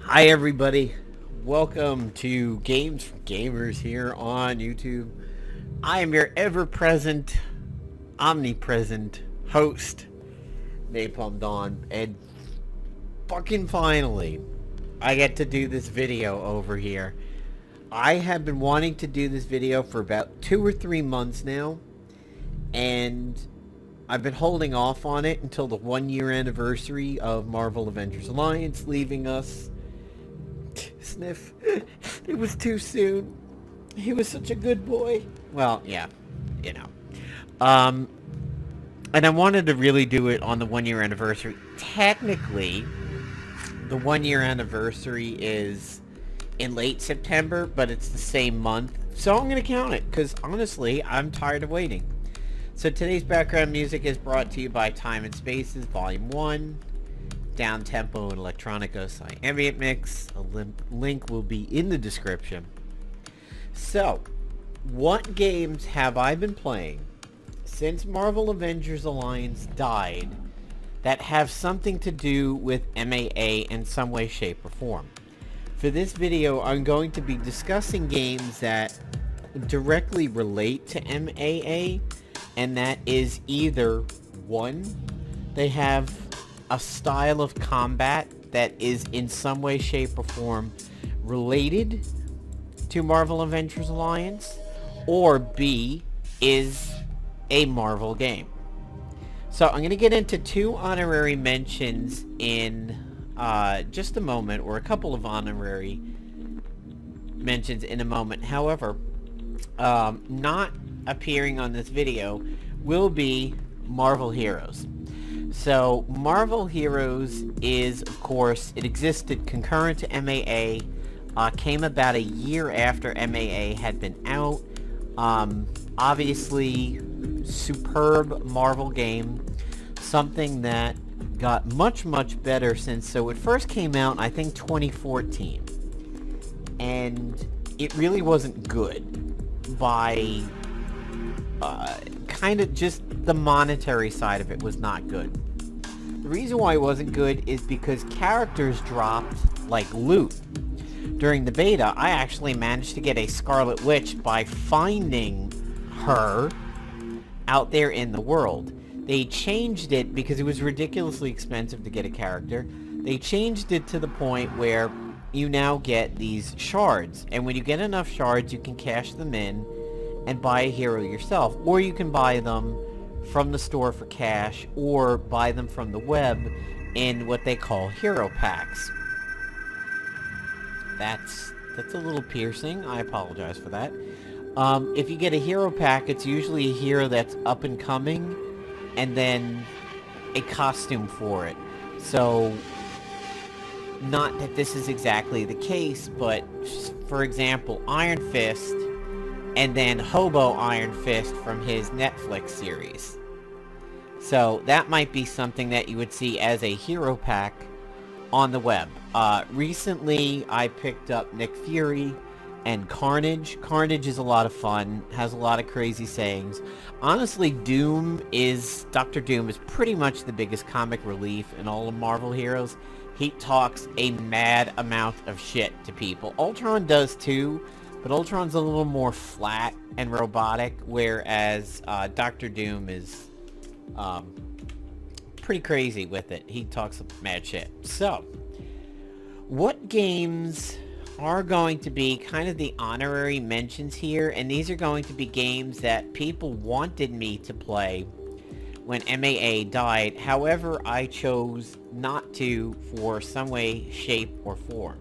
Hi everybody, welcome to Games for Gamers here on YouTube. I am your ever-present, omnipresent host, Napalm Dawn, and fucking finally, I get to do this video over here. I have been wanting to do this video for about 2 or 3 months now, and I've been holding off on it until the 1-year anniversary of Marvel Avengers Alliance leaving us. Sniff. It was too soon. He was such a good boy. Well, yeah, you know. And I wanted to really do it on the 1-year anniversary. Technically, the 1-year anniversary is in late September, but it's the same month. So I'm going to count it, because honestly, I'm tired of waiting. So today's background music is brought to you by Time and Spaces, Volume 1. Down tempo and electronica ambient mix. A link will be in the description. So, what games have I been playing since Marvel Avengers Alliance died that have something to do with MAA in some way, shape, or form? For this video, I'm going to be discussing games that directly relate to MAA, and that is either, one, they have a style of combat that is in some way, shape, or form related to Marvel Avengers Alliance, or B, is a Marvel game. So I'm going to get into 2 honorary mentions in just a moment, or a couple of honorary mentions in a moment. However, not appearing on this video will be Marvel Heroes. So, Marvel Heroes is, of course, it existed concurrent to MAA, came about a year after MAA had been out. Obviously, superb Marvel game, something that got much, much better since, so it first came out, I think, 2014. And it really wasn't good by, kind of just the monetary side of it was not good. The reason why it wasn't good is because characters dropped like loot. During the beta, I actually managed to get a Scarlet Witch by finding her out there in the world. They changed it because it was ridiculously expensive to get a character. They changed it to the point where you now get these shards, and when you get enough shards, you can cash them in and buy a hero yourself, or you can buy them from the store for cash, or buy them from the web in what they call hero packs. That's a little piercing. I apologize for that. If you get a hero pack, it's usually a hero that's up and coming, and then a costume for it. So, not that this is exactly the case, but for example, Iron Fist, and then Hobo Iron Fist from his Netflix series. So that might be something that you would see as a hero pack on the web. Recently, I picked up Nick Fury and Carnage. Carnage is a lot of fun, has a lot of crazy sayings. Honestly, Dr. Doom is pretty much the biggest comic relief in all of Marvel heroes. He talks a mad amount of shit to people. Ultron does too, but Ultron's a little more flat and robotic, whereas Dr. Doom is pretty crazy with it. He talks mad shit. So, what games are going to be kind of the honorary mentions here? And these are going to be games that people wanted me to play when MAA died. However, I chose not to for some way, shape, or form.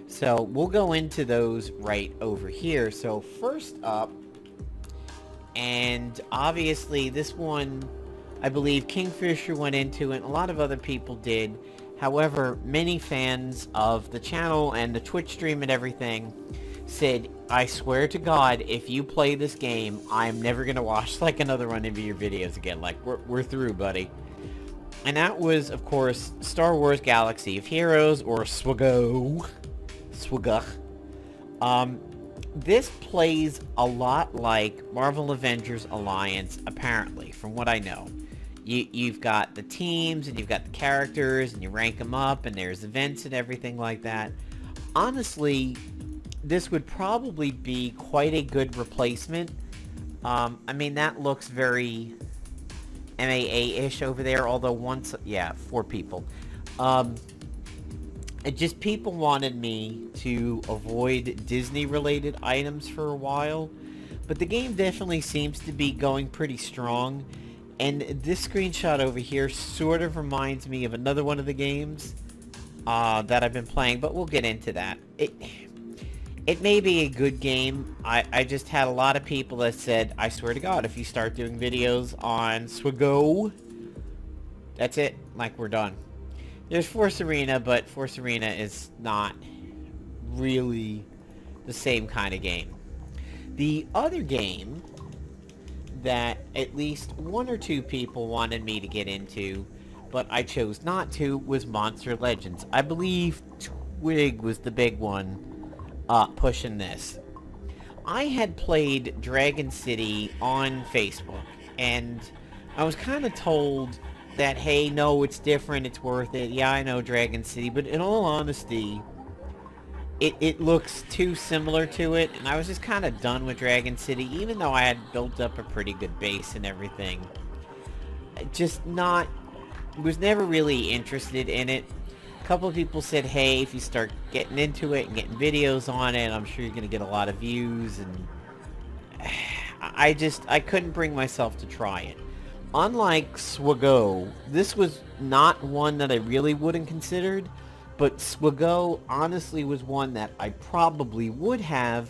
So we'll go into those right over here. So first up, and obviously this one, I believe Kingfisher went into it, and a lot of other people did. However, many fans of the channel and the Twitch stream and everything said, I swear to God, if you play this game, I'm never going to watch like another one of your videos again. Like, we're through, buddy. And that was, of course, Star Wars Galaxy of Heroes, or SWGOH. This plays a lot like Marvel Avengers Alliance, apparently, from what I know. You've got the teams, and you've got the characters, and you rank them up, and there's events and everything like that. Honestly, this would probably be quite a good replacement. I mean, that looks very MAA-ish over there, although once... Yeah, 4 people. Just people wanted me to avoid Disney-related items for a while, but the game definitely seems to be going pretty strong, and this screenshot over here sort of reminds me of another one of the games that I've been playing, but we'll get into that. It may be a good game. I just had a lot of people that said, I swear to God, if you start doing videos on Swago, that's it, like, we're done. There's Force Arena, but Force Arena is not really the same kind of game. The other game that at least 1 or 2 people wanted me to get into, but I chose not to, was Monster Legends. I believe Twig was the big one pushing this. I had played Dragon City on Facebook, and I was kind of told that, hey, no, it's different, it's worth it. Yeah, I know Dragon City, but in all honesty, it looks too similar to it, and I was just kind of done with Dragon City, even though I had built up a pretty good base and everything. Was never really interested in it. A couple of people said, hey, if you start getting into it and getting videos on it, I'm sure you're going to get a lot of views, and I couldn't bring myself to try it. Unlike Swago, this was not one that I really wouldn't considered, but Swago honestly was one that I probably would have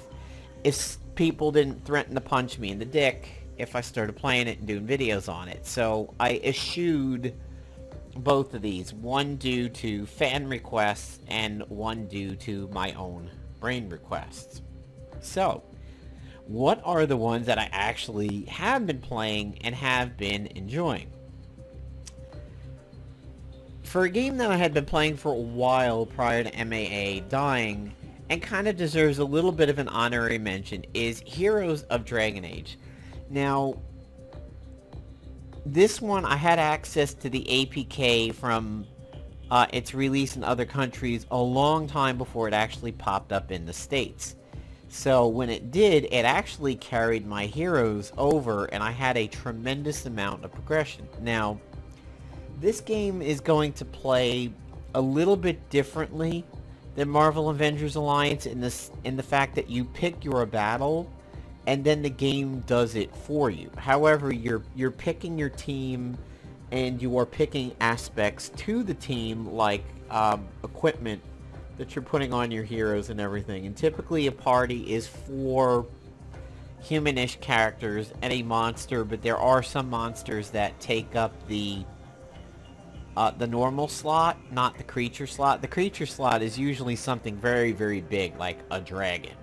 if people didn't threaten to punch me in the dick if I started playing it and doing videos on it. So I eschewed both of these, one due to fan requests and one due to my own brain requests. So, what are the ones that I actually have been playing and have been enjoying? For a game that I had been playing for a while prior to MAA dying, and kind of deserves a little bit of an honorary mention, is Heroes of Dragon Age. Now, this one I had access to the APK from its release in other countries a long time before it actually popped up in the States. So when it did, it actually carried my heroes over, and I had a tremendous amount of progression. Now, this game is going to play a little bit differently than Marvel Avengers Alliance in the fact that you pick your battle, and then the game does it for you. However, you're picking your team, and you are picking aspects to the team, like equipment that you're putting on your heroes and everything. And typically a party is 4 humanish characters and a monster, but there are some monsters that take up the normal slot, not the creature slot. The creature slot is usually something very, very big, like a dragon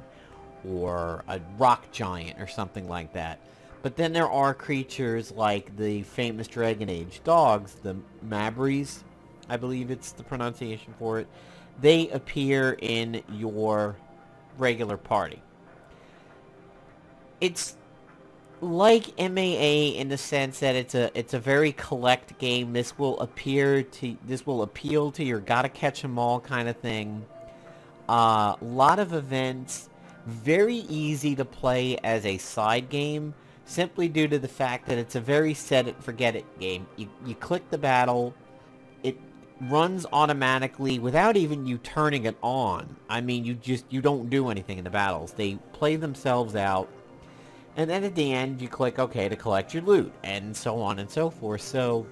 or a rock giant or something like that. But then there are creatures like the famous Dragon Age dogs, the Mabries, I believe it's the pronunciation for it. They appear in your regular party. It's like MAA in the sense that it's a very collect game. This will appeal to your gotta catch 'em all kind of thing. Lot of events, very easy to play as a side game, simply due to the fact that it's a very set it forget it game. You click the battle, it runs automatically without even you turning it on. I mean, you don't do anything in the battles. They play themselves out. And then at the end, you click OK to collect your loot, and so on and so forth. So,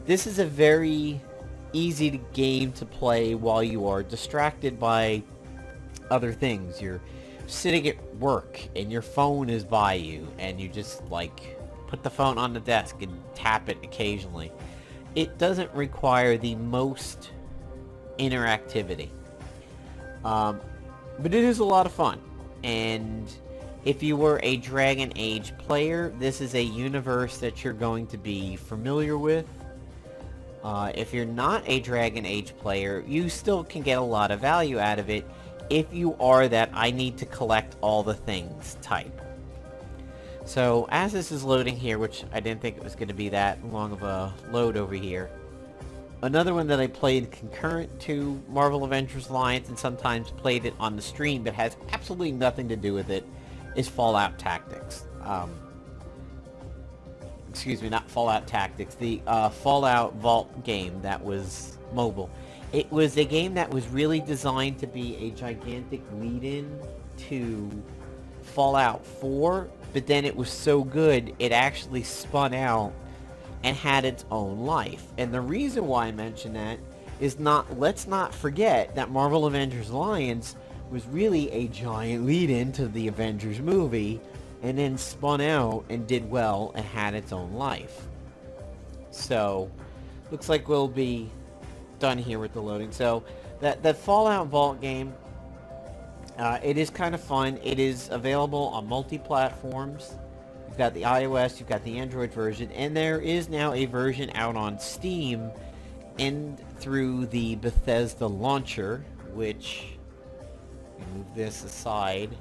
this is a very easy game to play while you are distracted by other things. You're sitting at work, and your phone is by you, and you just, like, put the phone on the desk and tap it occasionally. It doesn't require the most interactivity. But it is a lot of fun. And if you were a Dragon Age player, this is a universe that you're going to be familiar with. If you're not a Dragon Age player, you still can get a lot of value out of it, if you are that I need to collect all the things type. So as this is loading here, which I didn't think it was going to be that long of a load over here, another one that I played concurrent to Marvel Avengers Alliance and sometimes played it on the stream but has absolutely nothing to do with it is Fallout Tactics. Excuse me, not Fallout Tactics, the Fallout Vault game that was mobile. It was a game that was really designed to be a gigantic lead-in to Fallout 4, but then it was so good it actually spun out and had its own life. And the reason why I mention that is let's not forget that Marvel Avengers Alliance was really a giant lead-in to the Avengers movie, and then spun out and did well and had its own life. So, looks like we'll be done here with the loading. So, that Fallout Vault game, it is kind of fun. It is available on multi-platforms. You've got the iOS, you've got the Android version, and there is now a version out on Steam and through the Bethesda launcher, which, move this aside,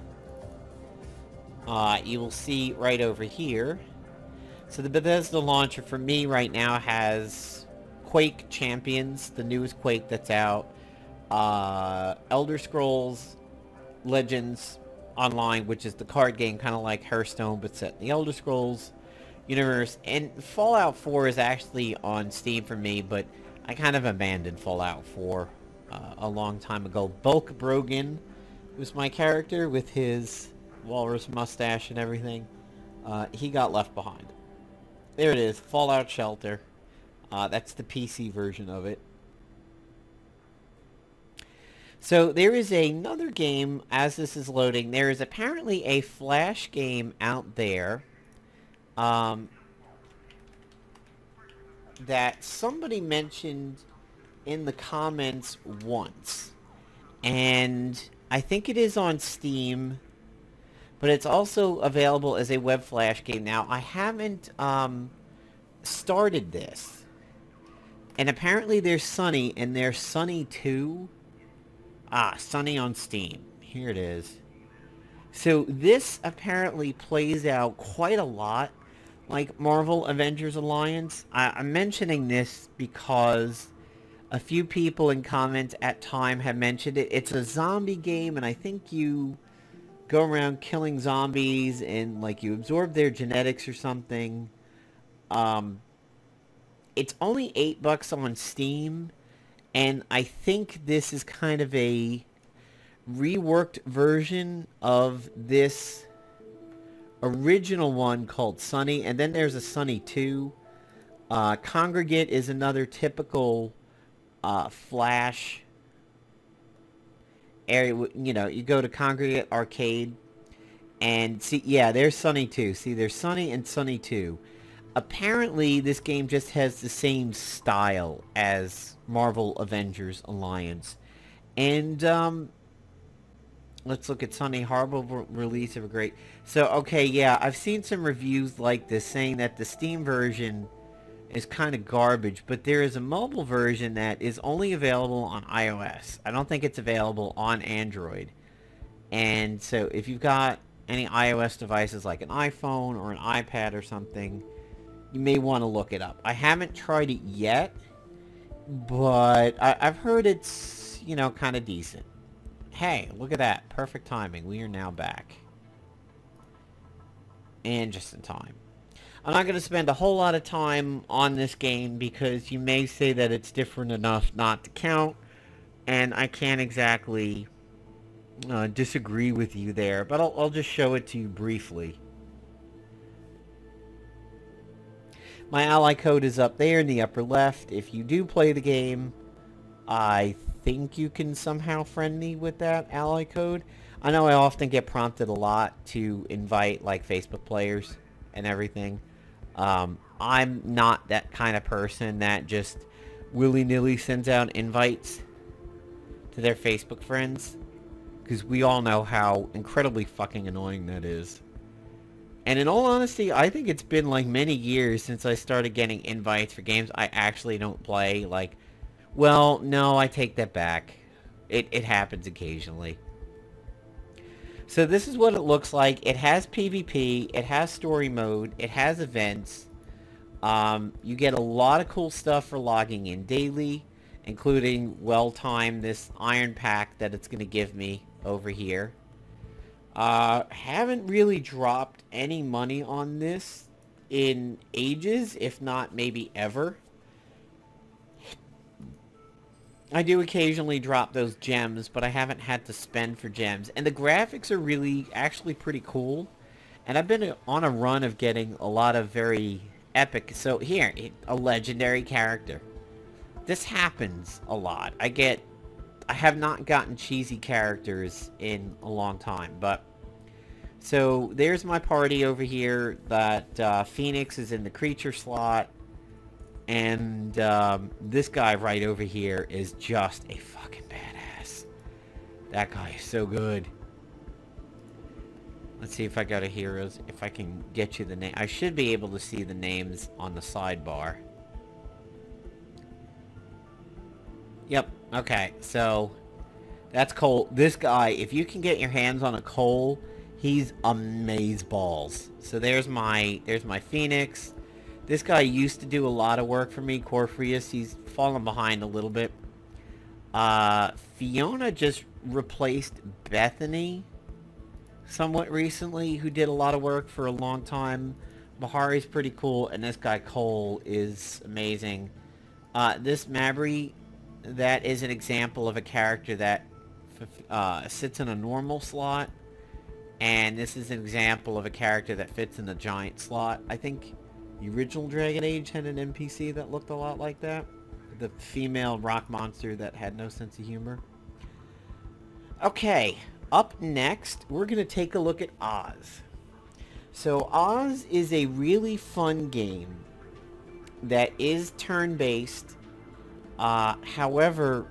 you will see right over here. So the Bethesda launcher for me right now has Quake Champions, the newest Quake that's out, Elder Scrolls Legends Online, which is the card game kind of like Hearthstone but set in the Elder Scrolls universe, and Fallout 4 is actually on Steam for me, but I kind of abandoned Fallout 4 a long time ago. Bulk Brogan was my character with his walrus mustache and everything. He got left behind. There it is, Fallout Shelter. That's the PC version of it. So there is another game, as this is loading, there is apparently a Flash game out there that somebody mentioned in the comments once. And I think it is on Steam, but it's also available as a web Flash game. Now, I haven't started this. And apparently there's Sunny, and there's Sunny 2. Sunny on Steam. Here it is. So this apparently plays out quite a lot like Marvel Avengers Alliance. I'm mentioning this because a few people in comments at time have mentioned it. It's a zombie game, and I think you go around killing zombies and like you absorb their genetics or something. It's only $8 on Steam, and I think this is kind of a reworked version of this original one called Sunny, and then there's a Sunny 2. Congregate is another typical Flash area. You know, you go to Congregate Arcade, and see, yeah, there's Sunny 2. See, there's Sunny and Sunny 2. Apparently, this game just has the same style as Marvel Avengers Alliance. And, let's look at Sunny. Horrible release of a great... So, okay, yeah, I've seen some reviews like this saying that the Steam version is kind of garbage, but there is a mobile version that is only available on iOS. I don't think it's available on Android. And so, if you've got any iOS devices like an iPhone or an iPad or something, you may want to look it up. I haven't tried it yet, but I've heard it's, you know, kind of decent. Hey, look at that. Perfect timing. We are now back. And just in time. I'm not going to spend a whole lot of time on this game because you may say that it's different enough not to count, and I can't exactly disagree with you there, but I'll just show it to you briefly. My ally code is up there in the upper left. If you do play the game, I think you can somehow friend me with that ally code. I know I often get prompted a lot to invite like Facebook players and everything. I'm not that kind of person that just willy-nilly sends out invites to their Facebook friends, because we all know how incredibly fucking annoying that is. And in all honesty, I think it's been like many years since I started getting invites for games I actually don't play. Like, well, no, I take that back. It happens occasionally. So this is what it looks like. It has PvP, it has story mode, it has events. You get a lot of cool stuff for logging in daily, including well-timed this iron pack that it's going to give me over here. Haven't really dropped any money on this in ages, if not maybe ever. I do occasionally drop those gems, but I haven't had to spend for gems. And the graphics are really, actually pretty cool. And I've been on a run of getting a lot of very epic... So here, a legendary character. This happens a lot. I have not gotten cheesy characters in a long time, but... So, there's my party over here. That Phoenix is in the creature slot. And this guy right over here is just a fucking badass. That guy is so good. Let's see if I got a heroes. If I can get you the name. I should be able to see the names on the sidebar. Yep. Okay. So that's Cole. This guy, if you can get your hands on a Cole, he's amazeballs. So there's my Phoenix. This guy used to do a lot of work for me, Corpheus. He's fallen behind a little bit. Fiona just replaced Bethany somewhat recently, who did a lot of work for a long time. Bahari's pretty cool, and this guy Cole is amazing. This Mabry, that is an example of a character that sits in a normal slot, and this is an example of a character that fits in the giant slot. I think the original Dragon Age had an NPC that looked a lot like that. The female rock monster that had no sense of humor. Okay, up next, we're going to take a look at Oz. So Oz is a really fun game that is turn-based. However,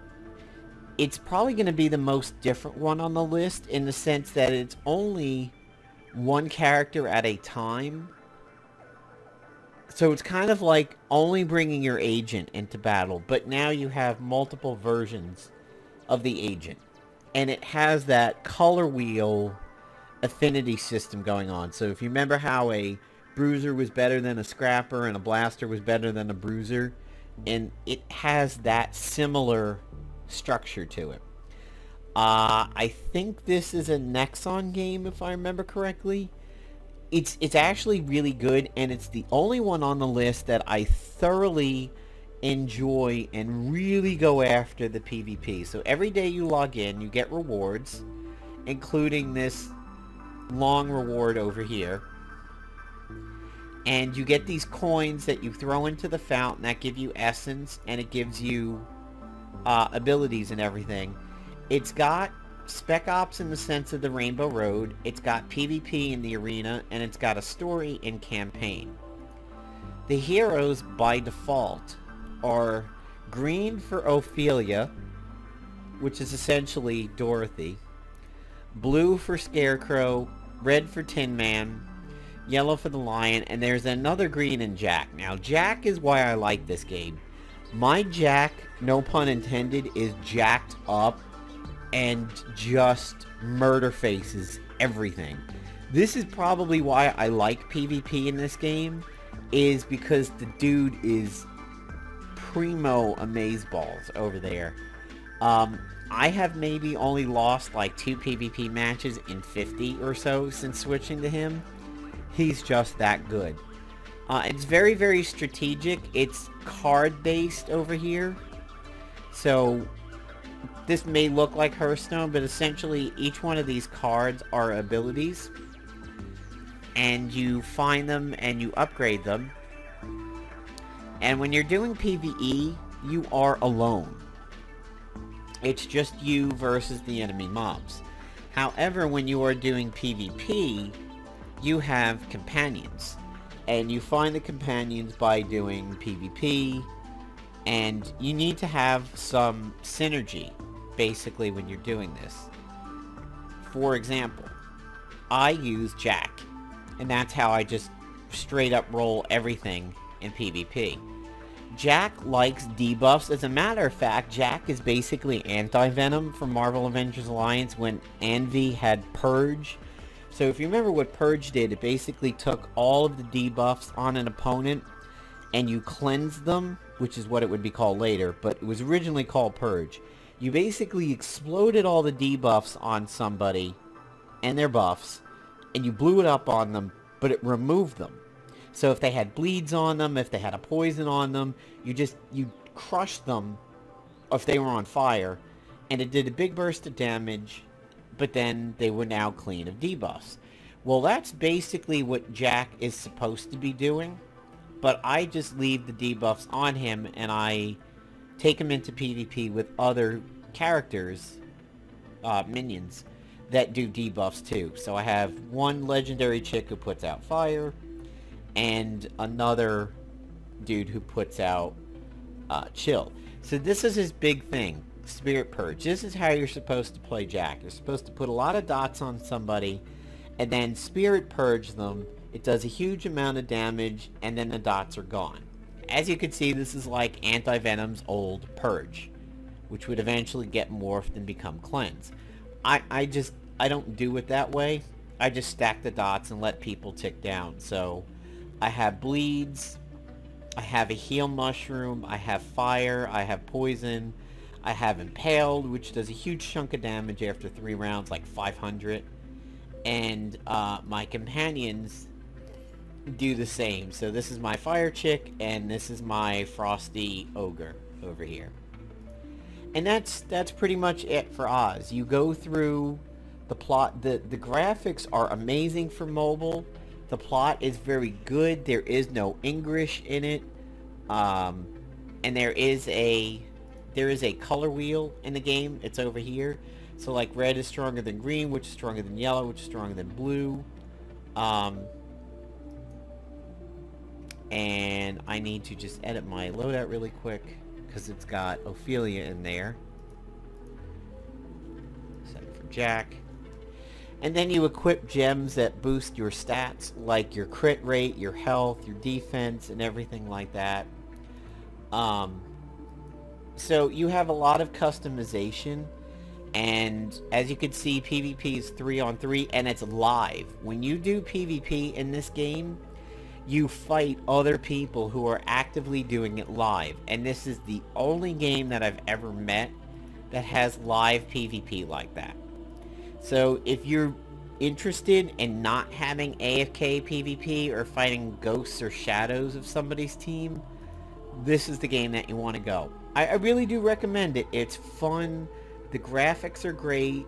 it's probably going to be the most different one on the list in the sense that it's only one character at a time. So it's kind of like only bringing your agent into battle, but now you have multiple versions of the agent. And it has that color wheel affinity system going on. So if you remember how a bruiser was better than a scrapper and a blaster was better than a bruiser, and it has that similar structure to it. I think this is a Nexon game, if I remember correctly. It's actually really good, and it's the only one on the list that I thoroughly enjoy and really go after the PvP. So every day you log in, you get rewards, including this long reward over here. And you get these coins that you throw into the fountain that give you essence, and it gives you abilities and everything. It's got Spec Ops in the sense of the Rainbow Road, it's got PvP in the arena, and it's got a story and campaign. The heroes, by default, are green for Ophelia, which is essentially Dorothy, blue for Scarecrow, red for Tin Man, yellow for the Lion, and there's another green in Jack. Now, Jack is why I like this game. My Jack, no pun intended, is jacked up and just murder faces everything. This is probably why I like PvP in this game, is because the dude is primo amazeballs over there. I have maybe only lost like 2 PvP matches in 50 or so since switching to him. He's just that good. It's very, very strategic. It's card-based over here. So this may look like Hearthstone, but essentially each one of these cards are abilities. And you find them and you upgrade them. And when you're doing PvE, you are alone. It's just you versus the enemy mobs. However, when you are doing PvP, you have companions. And you find the companions by doing PvP. And you need to have some synergy, basically, when you're doing this. For example, I use Jack. And that's how I just straight up roll everything in PvP. Jack likes debuffs. As a matter of fact, Jack is basically anti-Venom from Marvel Avengers Alliance when Envy had Purge. So if you remember what Purge did, it basically took all of the debuffs on an opponent and you cleansed them, which is what it would be called later, but it was originally called Purge. You basically exploded all the debuffs on somebody and their buffs, and you blew it up on them, but it removed them. So if they had bleeds on them, if they had a poison on them, you crushed them if they were on fire, and it did a big burst of damage, but then they were now clean of debuffs. Well, that's basically what Jack is supposed to be doing, but I just leave the debuffs on him, and I take him into PvP with other characters, minions, that do debuffs too. So I have one legendary chick who puts out fire, and another dude who puts out chill. So this is his big thing, Spirit Purge. This is how you're supposed to play Jack. You're supposed to put a lot of dots on somebody, and then Spirit Purge them. It does a huge amount of damage, and then the dots are gone. As you can see, this is like Anti-Venom's old Purge, which would eventually get morphed and become Cleanse. I don't do it that way. I just stack the dots and let people tick down. So I have bleeds, I have a heal mushroom, I have fire, I have poison, I have impaled, which does a huge chunk of damage after 3 rounds, like 500. And my companions do the same. So this is my fire chick, and this is my frosty ogre over here. And that's pretty much it for Oz. You go through the plot. The graphics are amazing for mobile. The plot is very good. There is no English in it. And there is a color wheel in the game. It's over here. So like red is stronger than green, which is stronger than yellow, which is stronger than blue. And I need to just edit my loadout really quick because it's got Ophelia in there. Set it for Jack. And then you equip gems that boost your stats, like your crit rate, your health, your defense, and everything like that. So you have a lot of customization, and as you can see, PvP is 3-on-3, and it's live. When you do PvP in this game, you fight other people who are actively doing it live, and this is the only game that I've ever met that has live PvP like that. So if you're interested in not having AFK PvP or fighting ghosts or shadows of somebody's team, this is the game that you want to go. I really do recommend it. It's fun. The graphics are great.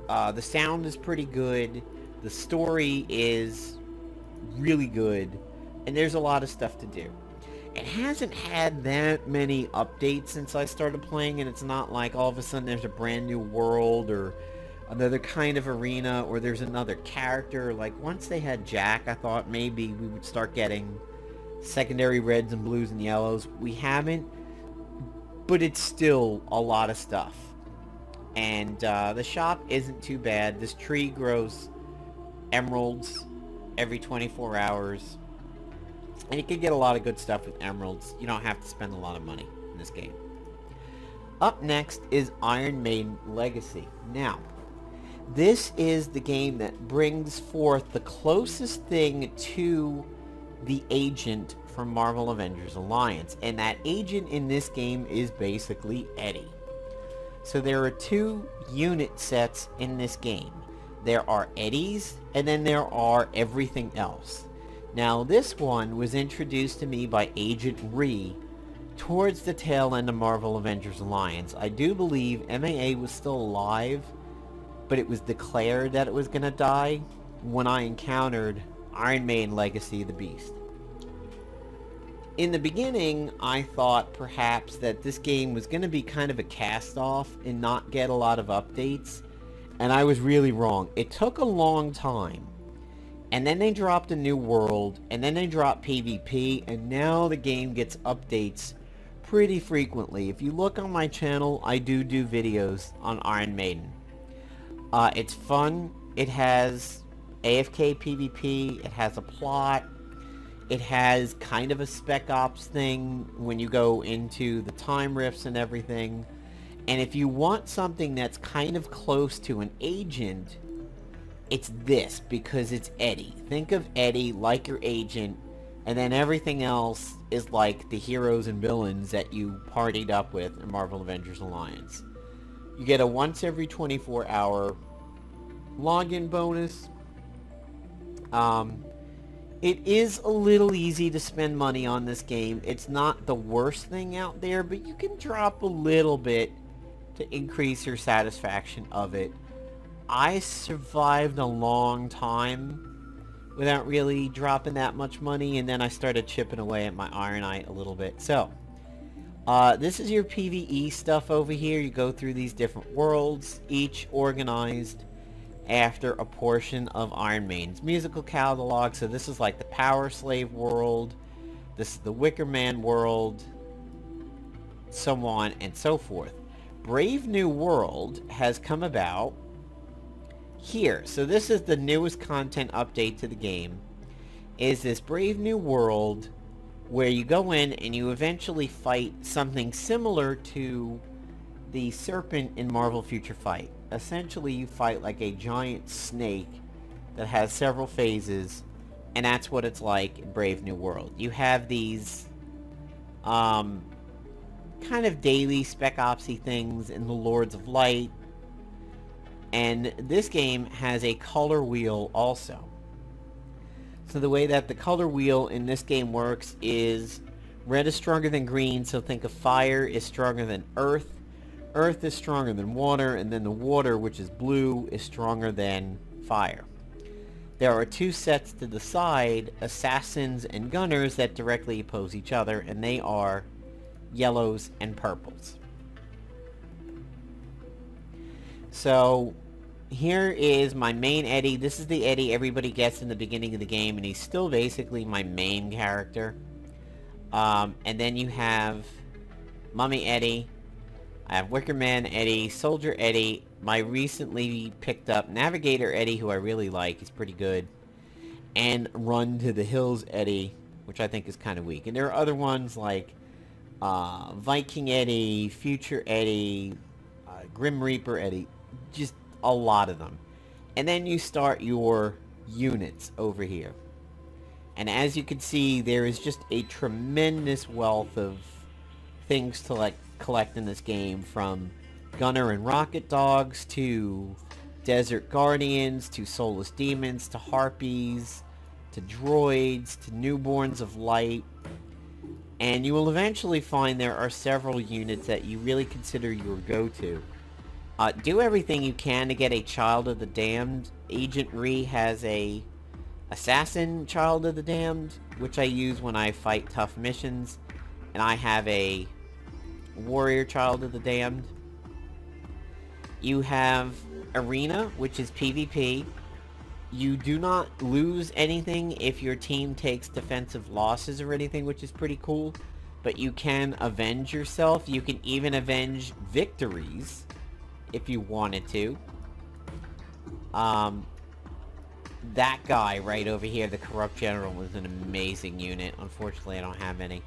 The sound is pretty good. The story is really good. And there's a lot of stuff to do. It hasn't had that many updates since I started playing, and it's not like all of a sudden there's a brand new world or another kind of arena or there's another character. Like once they had Jack, I thought maybe we would start getting secondary reds and blues and yellows. We haven't, but it's still a lot of stuff. And the shop isn't too bad. This tree grows emeralds every 24 hours. And you can get a lot of good stuff with emeralds. You don't have to spend a lot of money in this game. Up next is Iron Maiden Legacy. Now, this is the game that brings forth the closest thing to the agent from Marvel Avengers Alliance. And that agent in this game is basically Eddie. So there are 2 unit sets in this game. There are Eddies, and then there are everything else. Now this one was introduced to me by Agent Ree towards the tail end of Marvel Avengers Alliance. I do believe MAA was still alive, but it was declared that it was going to die when I encountered Iron Maiden Legacy the Beast. In the beginning, I thought perhaps that this game was going to be kind of a cast-off and not get a lot of updates, and I was really wrong. It took a long time. And then they dropped a new world, and then they dropped PvP, and now the game gets updates pretty frequently. If you look on my channel, I do videos on Iron Maiden. It's fun. It has AFK PvP. It has a plot. It has kind of a Spec Ops thing when you go into the time rifts and everything. And if you want something that's kind of close to an agent, it's this, because it's Eddie. Think of Eddie like your agent, and then everything else is like the heroes and villains that you partied up with in Marvel Avengers Alliance. You get a once every 24-hour login bonus. It is a little easy to spend money on this game. It's not the worst thing out there, but you can drop a little bit to increase your satisfaction of it. I survived a long time without really dropping that much money, and then I started chipping away at my Ironite a little bit. So, this is your PvE stuff over here. You go through these different worlds, each organized after a portion of Iron Maiden's musical catalog. So this is like the Power Slave world, this is the Wicker Man world, so on and so forth. Brave New World has come about here. So this is the newest content update to the game, is this Brave New World where you go in and you eventually fight something similar to the Serpent in Marvel Future Fight. Essentially, you fight like a giant snake that has several phases, and that's what it's like in Brave New World. You have these kind of daily Spec Opsy things in the Lords of Light, and this game has a color wheel also. So the way that the color wheel in this game works is red is stronger than green, so think of fire is stronger than earth. Earth is stronger than water, and then the water, which is blue, is stronger than fire. There are two sets to the side, assassins and gunners, that directly oppose each other, and they are yellows and purples. So here is my main Eddie. This is the Eddie everybody gets in the beginning of the game, and he's still basically my main character. And then you have Mummy Eddie, I have Wicker Man Eddie, Soldier Eddie, my recently picked up Navigator Eddie, who I really like, he's pretty good, and Run to the Hills Eddie, which I think is kind of weak. And there are other ones like Viking Eddie, Future Eddie, Grim Reaper Eddie, just a lot of them. And then you start your units over here. And as you can see, there is just a tremendous wealth of things to like collect in this game, from Gunner and Rocket Dogs to Desert Guardians to Soulless Demons to Harpies to Droids to Newborns of Light. And you will eventually find there are several units that you really consider your go-to. Do everything you can to get a Child of the Damned. Agent Ree has a Assassin Child of the Damned, which I use when I fight tough missions. And I have a Warrior Child of the Damned. You have Arena, which is PvP. You do not lose anything if your team takes defensive losses or anything, which is pretty cool. But you can avenge yourself. You can even avenge victories if you wanted to. That guy right over here, the Corrupt General, was an amazing unit. Unfortunately, I don't have any.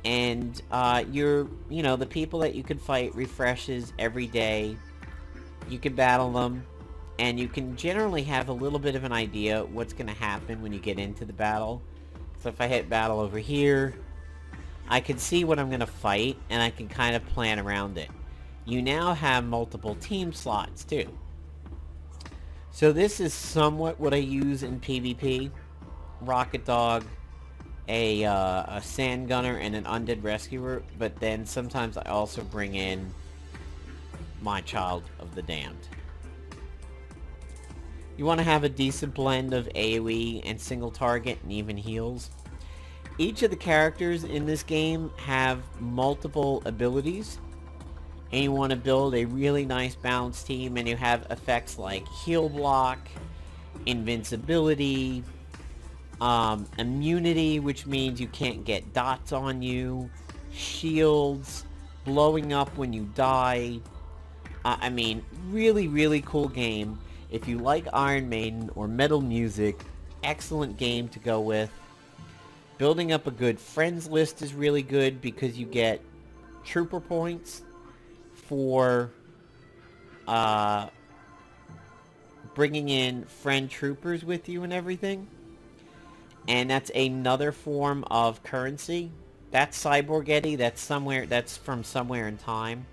And the people that you can fight refreshes every day. You can battle them, and you can generally have a little bit of an idea what's going to happen when you get into the battle. So if I hit battle over here, I can see what I'm going to fight, and I can kind of plan around it. You now have multiple team slots too. So this is somewhat what I use in PvP. Rocket Dog, a Sand Gunner, and an Undead Rescuer, but then sometimes I also bring in my Child of the Damned. You want to have a decent blend of AoE and single target and even heals. Each of the characters in this game have multiple abilities, and you want to build a really nice balanced team, and you have effects like heal block, invincibility, immunity, which means you can't get dots on you, shields, blowing up when you die. I mean, really, really cool game. If you like Iron Maiden or metal music, excellent game to go with. Building up a good friends list is really good because you get trooper points for bringing in friend troopers with you and everything. And that's another form of currency. That's Cyborg Eddie. That's from somewhere in time.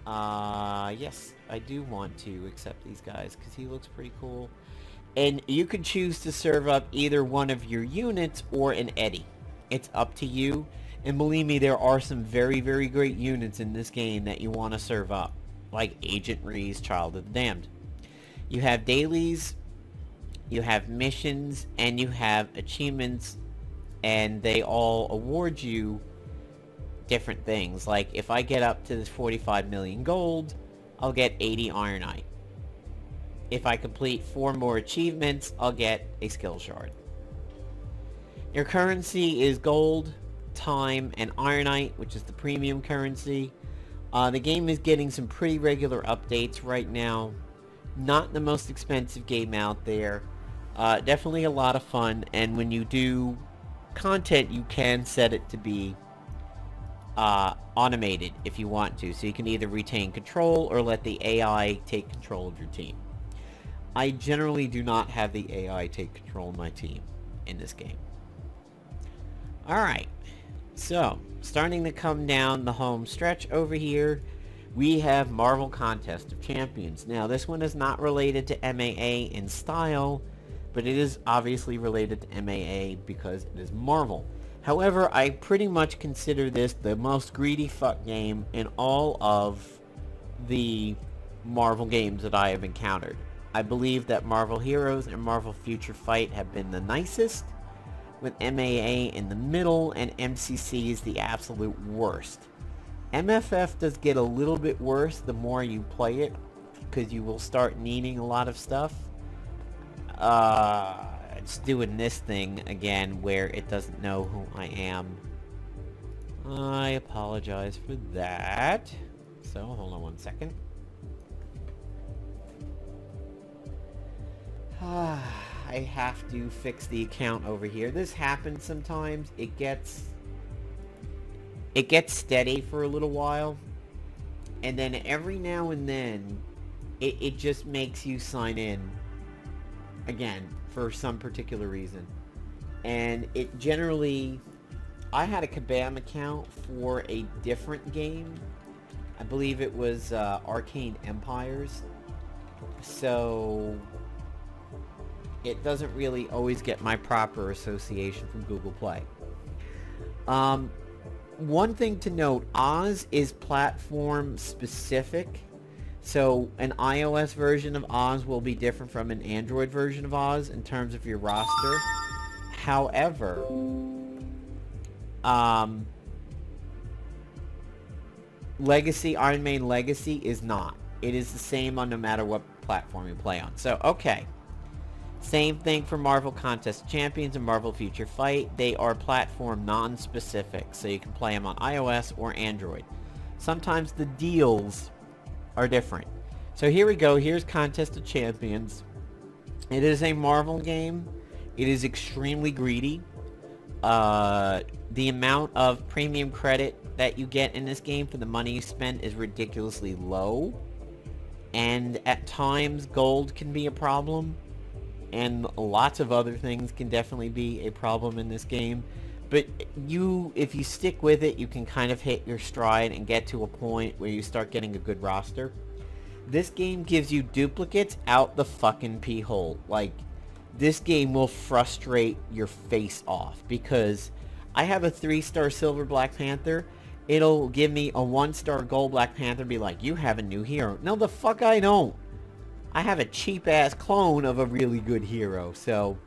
Yes, I do want to accept these guys because he looks pretty cool. And you can choose to serve up either one of your units or an Eddie. It's up to you. And believe me, there are some very, very great units in this game that you want to serve up. Like Agent Ree's Child of the Damned. You have dailies, you have missions, and you have achievements. And they all award you different things. Like, if I get up to this 45 million gold, I'll get 80 Ironite. If I complete 4 more achievements, I'll get a skill shard. Your currency is gold, time, and Ironite, which is the premium currency. The game is getting some pretty regular updates right now. Not the most expensive game out there. Definitely a lot of fun, and when you do content, you can set it to be automated if you want to. So you can either retain control or let the AI take control of your team. I generally do not have the AI take control of my team in this game. Alright, so starting to come down the home stretch over here, we have Marvel Contest of Champions. Now this one is not related to MAA in style, but it is obviously related to MAA because it is Marvel. However, I pretty much consider this the most greedy fuck game in all of the Marvel games that I have encountered. I believe that Marvel Heroes and Marvel Future Fight have been the nicest, with MAA in the middle, and MCC is the absolute worst. MFF does get a little bit worse the more you play it, because you will start needing a lot of stuff. It's doing this thing again where it doesn't know who I am. I apologize for that. So, hold on one second. I have to fix the account over here. This happens sometimes. It gets steady for a little while, and then every now and then it just makes you sign in again for some particular reason. And it generally, I had a Kabam account for a different game. I believe it was Arcane Empires. So it doesn't really always get my proper association from Google Play. One thing to note, Oz is platform specific. So an iOS version of Oz will be different from an Android version of Oz in terms of your roster. However, Legacy, Iron Maiden Legacy is not. It is the same on no matter what platform you play on. So, okay. Same thing for Marvel Contest of Champions and Marvel Future Fight. They are platform non-specific, so you can play them on iOS or Android. Sometimes the deals are different. So here we go. Here's Contest of Champions. It is a Marvel game. It is extremely greedy. The amount of premium credit that you get in this game for the money you spend is ridiculously low. And at times, gold can be a problem. And lots of other things can definitely be a problem in this game. But if you stick with it, you can kind of hit your stride and get to a point where you start getting a good roster. This game gives you duplicates out the fucking pee hole. Like, this game will frustrate your face off. Because I have a 3-star silver Black Panther. It'll give me a 1-star gold Black Panther and be like, you have a new hero. No, the fuck I don't. I have a cheap-ass clone of a really good hero. So,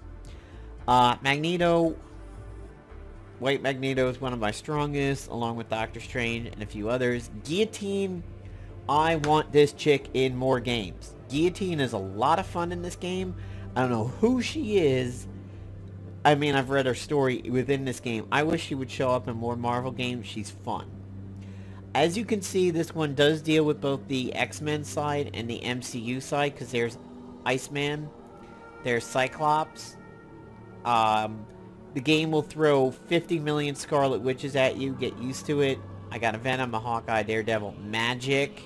Magneto, White Magneto is one of my strongest, along with Doctor Strange and a few others. Guillotine, I want this chick in more games. Guillotine is a lot of fun in this game. I don't know who she is. I mean, I've read her story within this game. I wish she would show up in more Marvel games. She's fun. As you can see, this one does deal with both the X-Men side and the MCU side, because there's Iceman, there's Cyclops, The game will throw 50 million Scarlet Witches at you. Get used to it. I got a Venom, a Hawkeye, Daredevil. Magic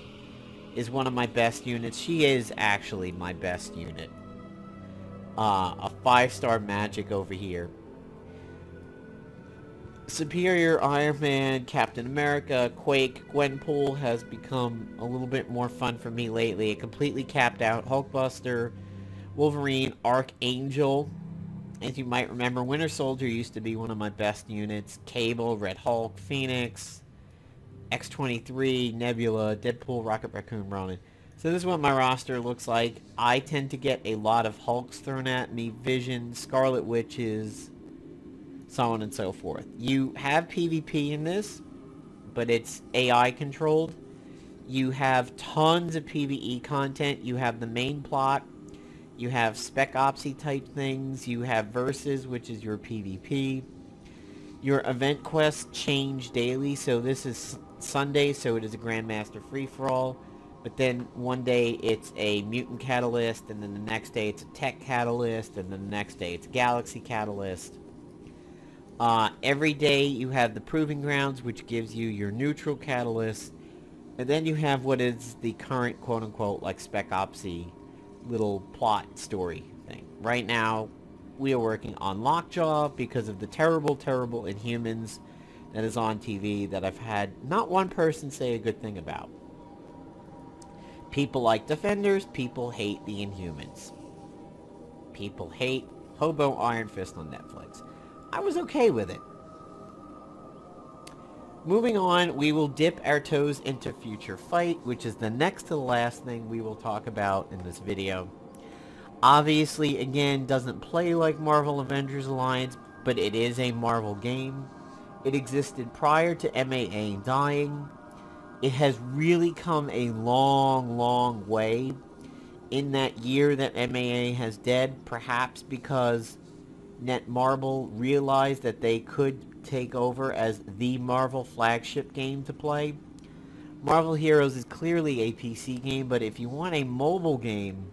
is one of my best units. She is actually my best unit. A 5-star Magic over here. Superior, Iron Man, Captain America, Quake, Gwenpool has become a little bit more fun for me lately. It completely capped out Hulkbuster, Wolverine, Archangel. As you might remember, Winter Soldier used to be one of my best units. Cable, Red Hulk, Phoenix, X-23, Nebula, Deadpool, Rocket Raccoon, Ronin. So this is what my roster looks like. I tend to get a lot of Hulks thrown at me, Vision, Scarlet Witches, so on and so forth. You have PvP in this, but it's AI controlled. You have tons of PvE content. You have the main plot. You have Spec Opsy type things. You have Versus, which is your PvP. Your event quests change daily, so this is Sunday, so it is a Grandmaster free-for-all. But then one day it's a Mutant Catalyst, and then the next day it's a Tech Catalyst, and then the next day it's a Galaxy Catalyst. Every day you have the Proving Grounds, which gives you your neutral Catalyst. And then you have what is the current quote-unquote like Spec Opsy little plot story thing. Right now, we are working on Lockjaw because of the terrible, terrible Inhumans that is on TV that I've had not one person say a good thing about. People like Defenders, people hate the Inhumans. People hate Hobo Iron Fist on Netflix. I was okay with it. Moving on, we will dip our toes into Future Fight, which is the next to the last thing we will talk about in this video. Obviously, again, doesn't play like Marvel Avengers Alliance, but it is a Marvel game. It existed prior to MAA dying. It has really come a long, long way in that year that MAA has dead, perhaps because Netmarble realized that they could take over as the Marvel flagship game to play. Marvel Heroes is clearly a PC game, but if you want a mobile game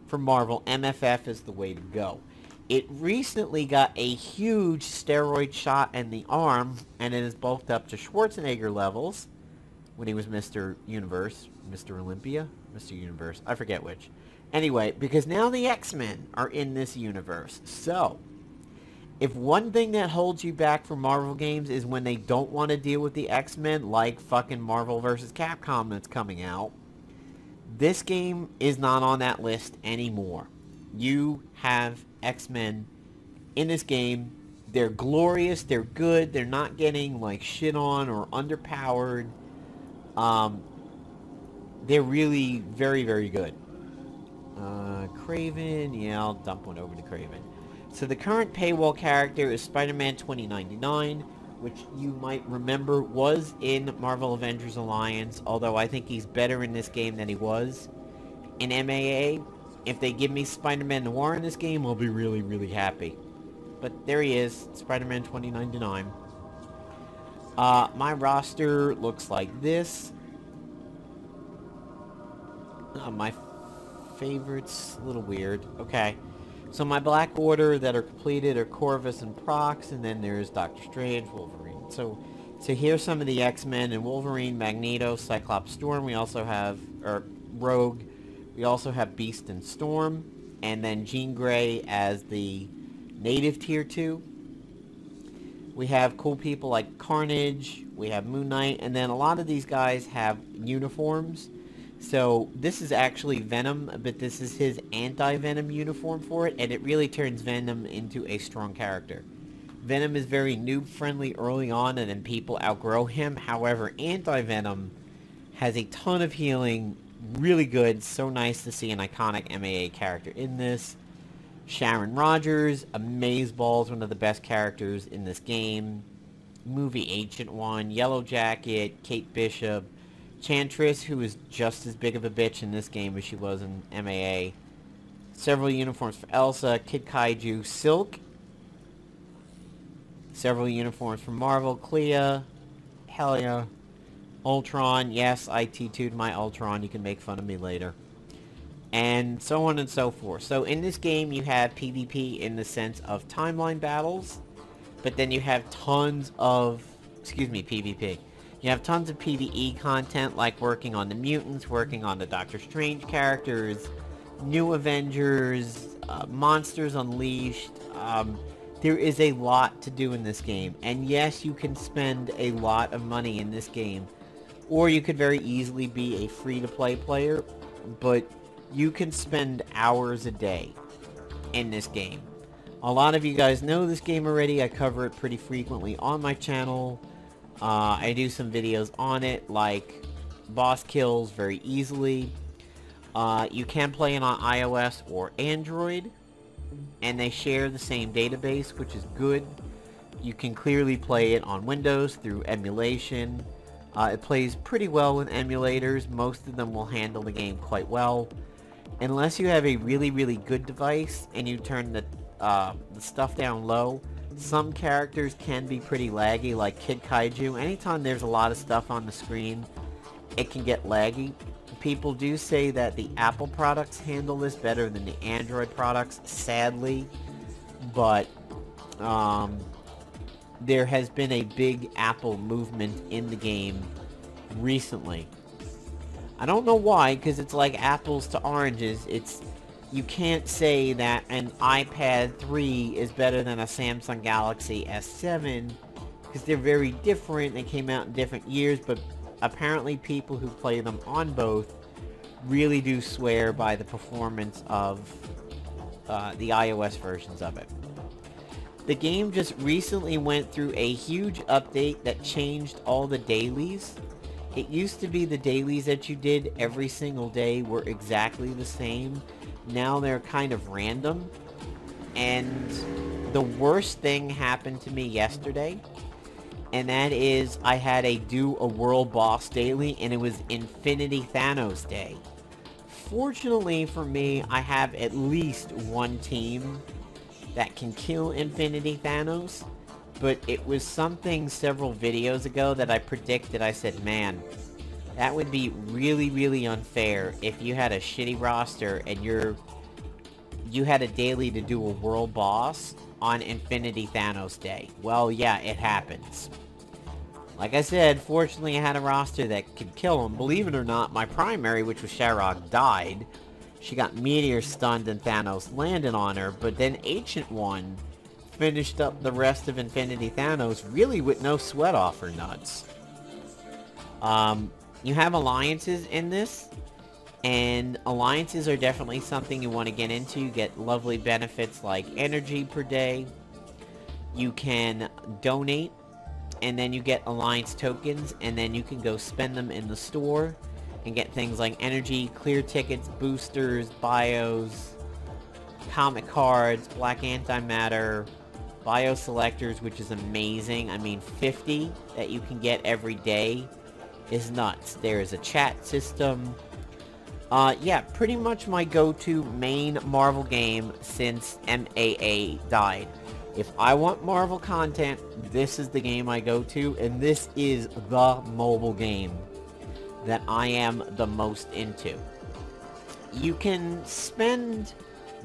for Marvel, MFF is the way to go. It recently got a huge steroid shot in the arm, and it is bulked up to Schwarzenegger levels when he was Mr. Universe, Mr. Olympia, Mr. Universe, I forget which. Anyway, because now the X-Men are in this universe, so if one thing that holds you back from Marvel games is when they don't want to deal with the X-Men, like fucking Marvel vs. Capcom that's coming out, this game is not on that list anymore. You have X-Men in this game. They're glorious, they're good, they're not getting like shit on or underpowered. They're really very, very good. Kraven, yeah, I'll dump one over to Kraven. So the current paywall character is Spider-Man 2099, which you might remember was in Marvel Avengers Alliance, although I think he's better in this game than he was in MAA. If they give me Spider-Man Noir in this game, I'll be really, really happy. But there he is, Spider-Man 2099. My roster looks like this. My favorites, a little weird. Okay. So my Black Order that are completed are Corvus and Prox, and then there's Doctor Strange, Wolverine. So here's some of the X-Men and Wolverine, Magneto, Cyclops, Storm. We also have, Rogue. We also have Beast and Storm, and then Jean Grey as the native tier 2. We have cool people like Carnage, we have Moon Knight, and then a lot of these guys have uniforms. So this is actually Venom, but this is his anti-Venom uniform for it, and it really turns Venom into a strong character. Venom is very noob-friendly early on, and then people outgrow him. However, anti-Venom has a ton of healing, really good, so nice to see an iconic MAA character in this. Sharon Rogers, Amazeballs, one of the best characters in this game. Movie Ancient One, Yellow Jacket, Kate Bishop, Chantress, who is just as big of a bitch in this game as she was in MAA. Several uniforms for Elsa, Kid Kaiju, Silk. Several uniforms for Marvel, Clea, Helia, Ultron. Yes, I T2'd my Ultron. You can make fun of me later. And so on and so forth. So in this game, you have PvP in the sense of timeline battles. but then you have tons of, excuse me, PvP. You have tons of PvE content, like working on the mutants, working on the Doctor Strange characters, new Avengers, Monsters Unleashed. There is a lot to do in this game, and yes, you can spend a lot of money in this game, or you could very easily be a free-to-play player, but you can spend hours a day in this game. A lot of you guys know this game already. I cover it pretty frequently on my channel. I do some videos on it, like boss kills very easily. You can play it on iOS or Android, and they share the same database, which is good. You can clearly play it on Windows through emulation. It plays pretty well with emulators. Most of them will handle the game quite well. Unless you have a really, really good device and you turn the stuff down low, some characters can be pretty laggy, like Kid Kaiju. Anytime there's a lot of stuff on the screen, it can get laggy. People do say that the Apple products handle this better than the Android products, sadly. But there has been a big Apple movement in the game recently. I don't know why, because it's like apples to oranges. You can't say that an iPad 3 is better than a Samsung Galaxy S7, because they're very different. They came out in different years, but apparently people who play them on both really do swear by the performance of the iOS versions of it. The game just recently went through a huge update that changed all the dailies. It used to be the dailies that you did every single day were exactly the same. Now they're kind of random. And the worst thing happened to me yesterday. And that is I had to do a world boss daily, and it was Infinity Thanos Day. Fortunately for me, I have at least one team that can kill Infinity Thanos, but it was something several videos ago that I predicted. I said, man, that would be really, really unfair if you had a shitty roster and you had a daily to do a world boss on Infinity Thanos Day. Well, yeah, it happens. Like I said, fortunately I had a roster that could kill him. Believe it or not, my primary, which was Sharok, died. She got meteor stunned and Thanos landed on her, but then Ancient One finished up the rest of Infinity Thanos really with no sweat off her nuts. You have alliances in this, and alliances are definitely something you want to get into. You get lovely benefits like energy per day. You can donate, and then you get alliance tokens, and then you can go spend them in the store and get things like energy, clear tickets, boosters, bios, comic cards, black antimatter, bio selectors, which is amazing. I mean, 50 that you can get every day is nuts. There is a chat system. Yeah, pretty much my go-to main Marvel game since MAA died. If I want Marvel content, this is the game I go to, and this is the mobile game that I am the most into. You can spend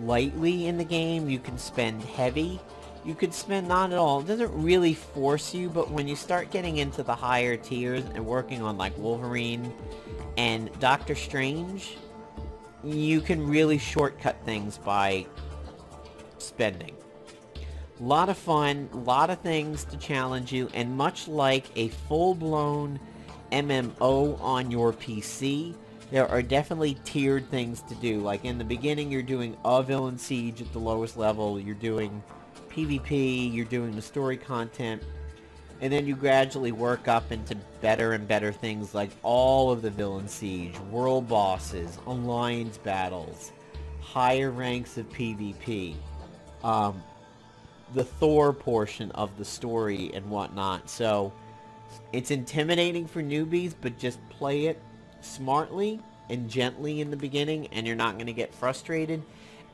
lightly in the game, you can spend heavy, you could spend not at all. It doesn't really force you, but when you start getting into the higher tiers and working on like Wolverine and Doctor Strange, you can really shortcut things by spending. A lot of fun, a lot of things to challenge you, and much like a full-blown MMO on your PC, there are definitely tiered things to do. Like in the beginning, you're doing a villain siege at the lowest level, you're doing PvP, you're doing the story content, and then you gradually work up into better and better things like all of the villain siege, world bosses, alliance battles, higher ranks of PvP, the Thor portion of the story and whatnot. So it's intimidating for newbies, but just play it smartly and gently in the beginning, and you're not going to get frustrated.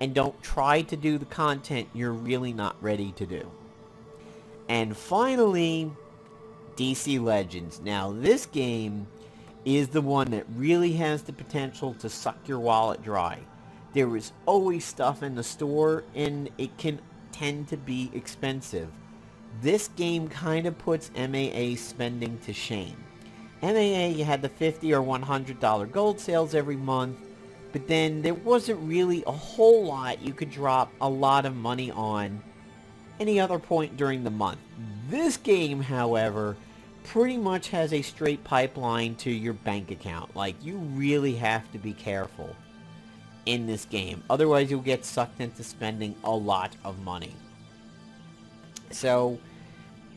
And don't try to do the content you're really not ready to do. And finally, DC Legends. Now, this game is the one that really has the potential to suck your wallet dry. There is always stuff in the store, and it can tend to be expensive. This game kind of puts MAA spending to shame. MAA, you had the $50 or $100 gold sales every month, but then there wasn't really a whole lot you could drop a lot of money on any other point during the month. This game, however, pretty much has a straight pipeline to your bank account. Like, you really have to be careful in this game. Otherwise, you'll get sucked into spending a lot of money. So,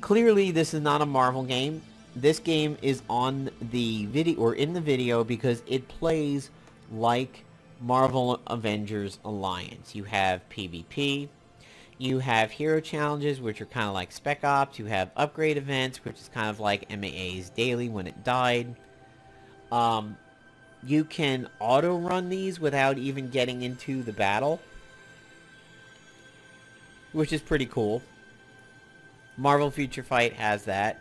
clearly, this is not a Marvel game. This game is on the video, or in the video, because it plays like Marvel Avengers Alliance. You have PvP. You have hero challenges, which are kind of like Spec Ops. You have upgrade events, which is kind of like MAA's daily when it died. You can auto-run these without even getting into the battle, which is pretty cool. Marvel Future Fight has that.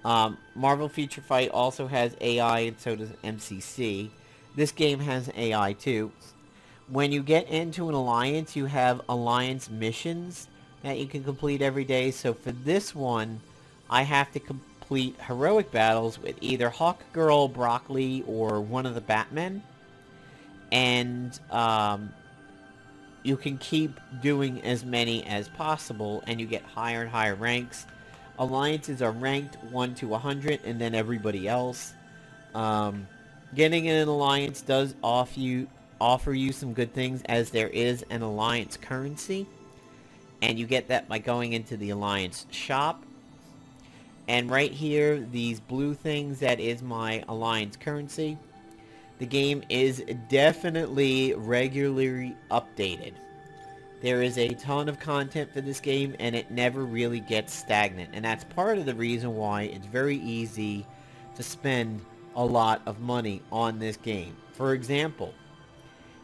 Marvel Future Fight also has AI, and so does MCC. This game has AI too. When you get into an alliance, you have alliance missions that you can complete every day. So for this one, I have to complete heroic battles with either Hawkgirl, Broccoli, or one of the Batmen. And you can keep doing as many as possible, and you get higher and higher ranks. Alliances are ranked 1 to 100, and then everybody else. Getting in an alliance does offer you some good things, as there is an alliance currency, and you get that by going into the alliance shop. And right here, these blue things, that is my alliance currency. The game is definitely regularly updated. There is a ton of content for this game, and it never really gets stagnant, and that's part of the reason why it's very easy to spend a lot of money on this game. For example,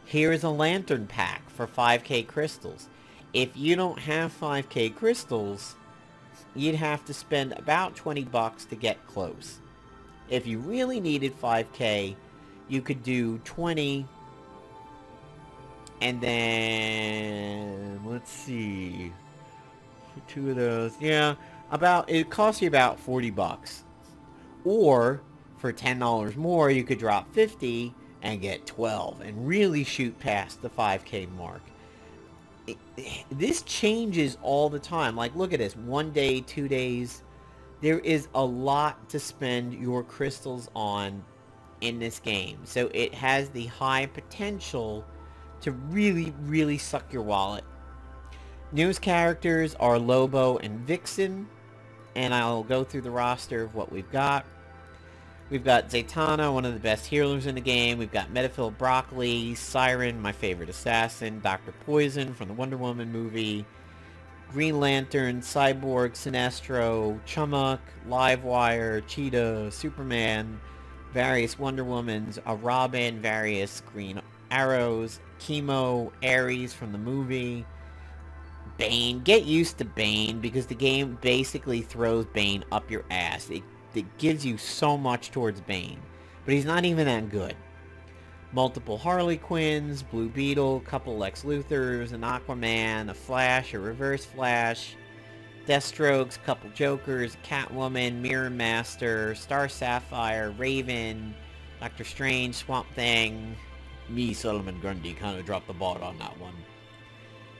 here is a lantern pack for 5k crystals. If you don't have 5k crystals, you'd have to spend about 20 bucks to get close. If you really needed 5k, you could do 20, and then, let's see, for 2 of those, yeah, it costs you about 40 bucks. Or, for $10 more, you could drop 50 and get 12 and really shoot past the 5k mark. This changes all the time. Like, look at this. 1 day, 2 days. There is a lot to spend your crystals on in this game. So it has the high potential to really, really suck your wallet. Newest characters are Lobo and Vixen. And I'll go through the roster of what we've got. We've got Zatanna, one of the best healers in the game. We've got Metaphil Broccoli, Siren, my favorite assassin, Dr. Poison from the Wonder Woman movie, Green Lantern, Cyborg, Sinestro, Chumuk, Livewire, Cheetah, Superman, various Wonder Womans, a Robin, various Green Arrows, Chemo, Ares from the movie, Bane. Get used to Bane, because the game basically throws Bane up your ass. It gives you so much towards Bane, but he's not even that good. Multiple Harley Quinns, Blue Beetle, couple Lex Luthors, an Aquaman, a Flash, a Reverse Flash, Deathstrokes, couple Jokers, Catwoman, Mirror Master, Star Sapphire, Raven, Doctor Strange, Swamp Thing. Me, Solomon Grundy, kind of dropped the ball on that one.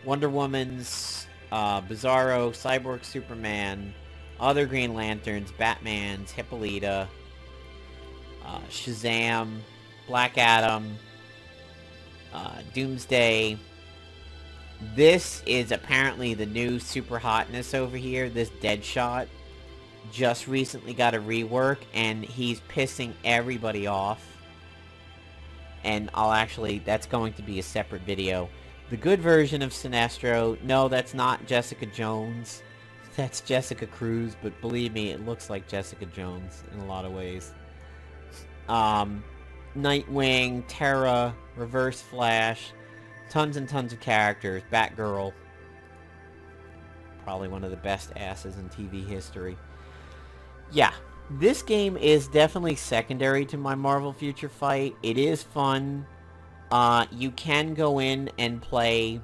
Wonder Woman's, Bizarro, Cyborg, Superman, other Green Lanterns, Batman's, Hippolyta, Shazam, Black Adam, Doomsday. This is apparently the new super hotness over here. This Deadshot just recently got a rework, and he's pissing everybody off. And that's going to be a separate video. The good version of Sinestro, no, that's not Jessica Jones. That's Jessica Cruz, but believe me, it looks like Jessica Jones in a lot of ways. Nightwing, Terra, Reverse Flash, tons and tons of characters. Batgirl, probably one of the best asses in TV history. Yeah, this game is definitely secondary to my Marvel Future Fight. It is fun. You can go in and play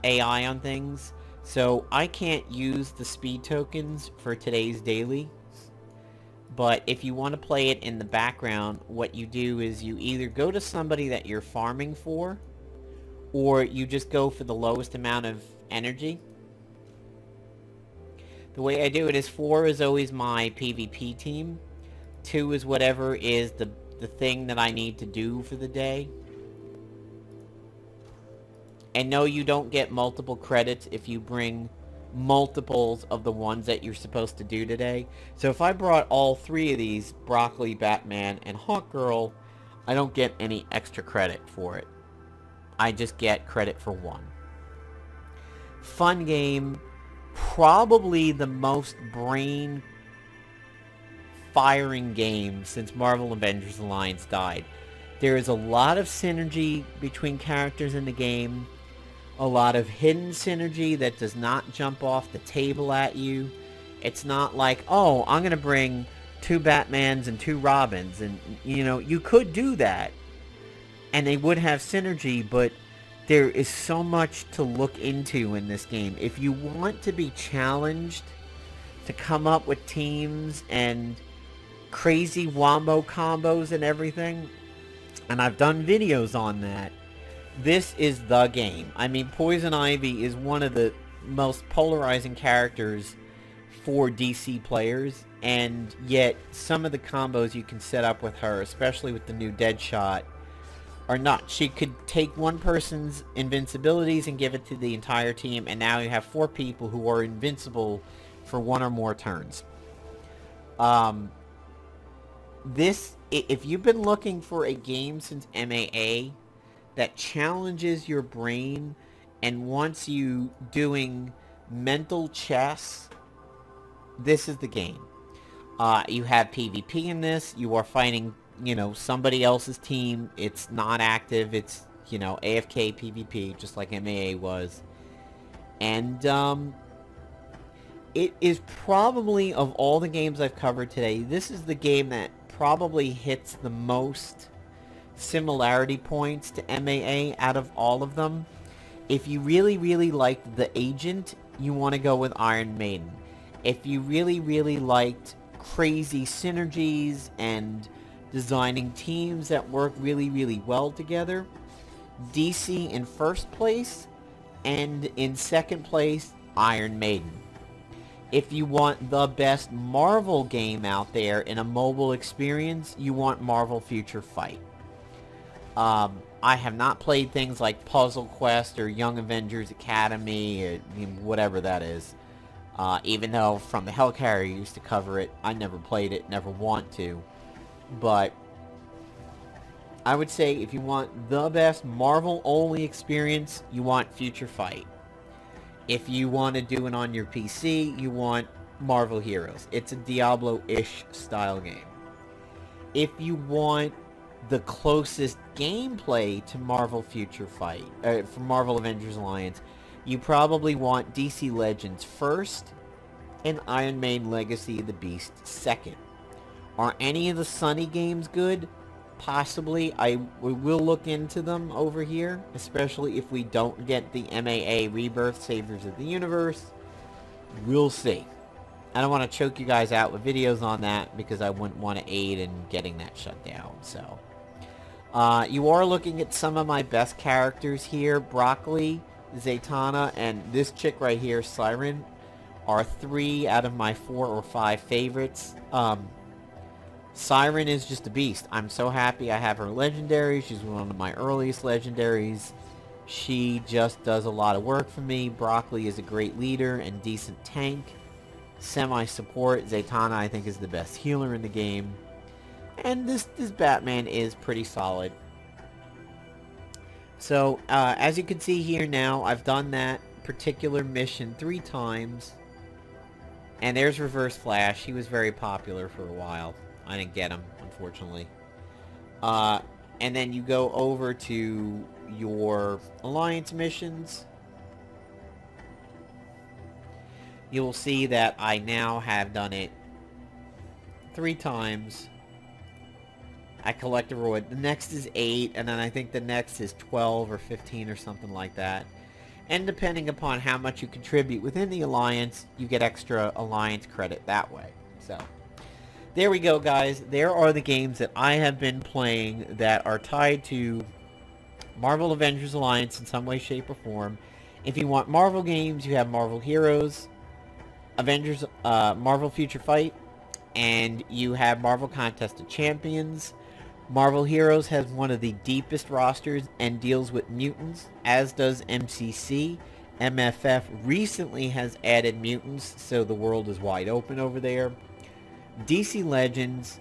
AI on things. So I can't use the speed tokens for today's daily. But if you want to play it in the background, what you do is you either go to somebody that you're farming for, or you just go for the lowest amount of energy. The way I do it is 4 is always my PvP team. 2 is whatever is the thing that I need to do for the day. And no, you don't get multiple credits if you bring multiples of the ones that you're supposed to do today. So if I brought all 3 of these, Broccoli, Batman, and Hawkgirl, I don't get any extra credit for it. I just get credit for 1. Fun game. Probably the most brain firing game since Marvel Avengers Alliance died. There is a lot of synergy between characters in the game. A lot of hidden synergy that does not jump off the table at you. It's not like, oh, I'm going to bring 2 Batmans and 2 Robins. And, you know, you could do that. And they would have synergy, but there is so much to look into in this game. If you want to be challenged to come up with teams and crazy wombo combos and everything, and I've done videos on that, this is the game. I mean, Poison Ivy is one of the most polarizing characters for DC players, and yet some of the combos you can set up with her, especially with the new Deadshot, are not. She could take one person's invincibilities and give it to the entire team, and now you have 4 people who are invincible for 1 or more turns. If you've been looking for a game since MAA that challenges your brain and wants you doing mental chess, this is the game. You have PvP in this. You are fighting, you know, somebody else's team. It's not active. It's, you know, AFK PvP, just like MAA was. And it is probably, of all the games I've covered today, this is the game that probably hits the most similarity points to MAA out of all of them. If you really, really liked The Agent, you want to go with Iron Maiden. If you really, really liked crazy synergies and designing teams that work really, really well together, DC in first place, and in second place, Iron Maiden. If you want the best Marvel game out there in a mobile experience, you want Marvel Future Fight. I have not played things like Puzzle Quest or Young Avengers Academy, or whatever that is. Even though From the Hellcarrier used to cover it, I never played it, never want to. But I would say if you want the best Marvel-only experience, you want Future Fight. If you want to do it on your PC, you want Marvel Heroes. It's a Diablo-ish style game. If you want the closest gameplay to Marvel Future Fight, for Marvel Avengers Alliance, you probably want DC Legends first, and Iron Maiden Legacy of the Beast second. Are any of the Sunny games good? Possibly. We will look into them over here, especially if we don't get the MAA Rebirth Saviors of the Universe. We'll see. I don't want to choke you guys out with videos on that because I wouldn't want to aid in getting that shut down. So, you are looking at some of my best characters here. Broccoli, Zatanna, and this chick right here, Siren, are 3 out of my 4 or 5 favorites. Siren is just a beast. I'm so happy I have her legendary. She's one of my earliest legendaries. She just does a lot of work for me. Broccoli is a great leader and decent tank. Semi-support. Zatanna, I think, is the best healer in the game. And this Batman is pretty solid. So, as you can see here now, I've done that particular mission 3 times. And there's Reverse Flash. He was very popular for a while. I didn't get him, unfortunately. And then you go over to your Alliance missions. You'll see that I now have done it 3 times. I collect a reward. The next is 8, and then I think the next is 12 or 15 or something like that. And depending upon how much you contribute within the alliance, you get extra alliance credit that way. So, there we go, guys. There are the games that I have been playing that are tied to Marvel Avengers Alliance in some way, shape, or form. If you want Marvel games, you have Marvel Heroes, Avengers, Marvel Future Fight, and you have Marvel Contest of Champions. Marvel Heroes has one of the deepest rosters and deals with mutants, as does MCC. MFF recently has added mutants, so the world is wide open over there. DC Legends,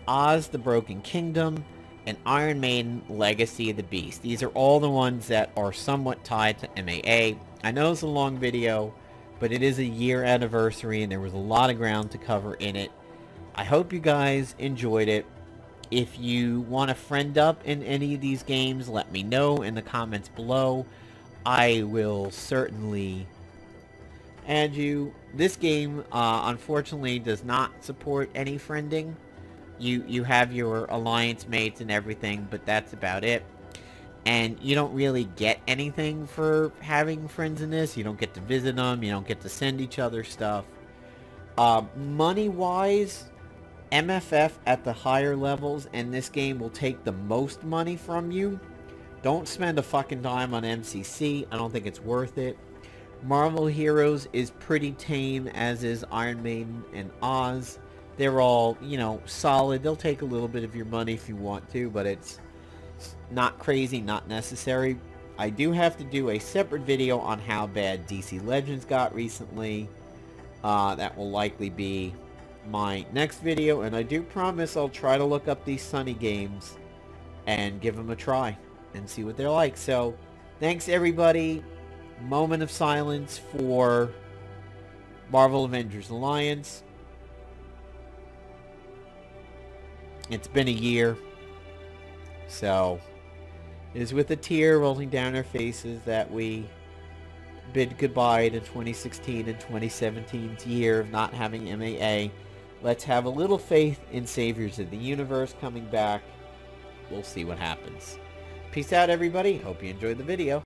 Oz the Broken Kingdom, and Iron Maiden Legacy of the Beast. These are all the ones that are somewhat tied to MAA. I know it's a long video, but it is a year anniversary and there was a lot of ground to cover in it. I hope you guys enjoyed it. If you want to friend up in any of these games, let me know in the comments below. I will certainly add you. This game, unfortunately, does not support any friending. You have your alliance mates and everything, but that's about it. And you don't really get anything for having friends in this. You don't get to visit them. You don't get to send each other stuff. Money-wise, MFF at the higher levels, and this game will take the most money from you. Don't spend a fucking dime on MCC. I don't think it's worth it. Marvel Heroes is pretty tame, as is Iron Maiden and Oz. They're all, you know, solid. They'll take a little bit of your money if you want to, but it's not crazy, not necessary. I do have to do a separate video on how bad DC Legends got recently. That will likely be my next video, and I do promise I'll try to look up these Sunny games and give them a try and see what they're like. So, thanks everybody. Moment of silence for Marvel Avengers Alliance. It's been a year, so it is with a tear rolling down our faces that we bid goodbye to 2016 and 2017's year of not having MAA. Let's have a little faith in Saviors of the Universe coming back. We'll see what happens. Peace out, everybody. Hope you enjoyed the video.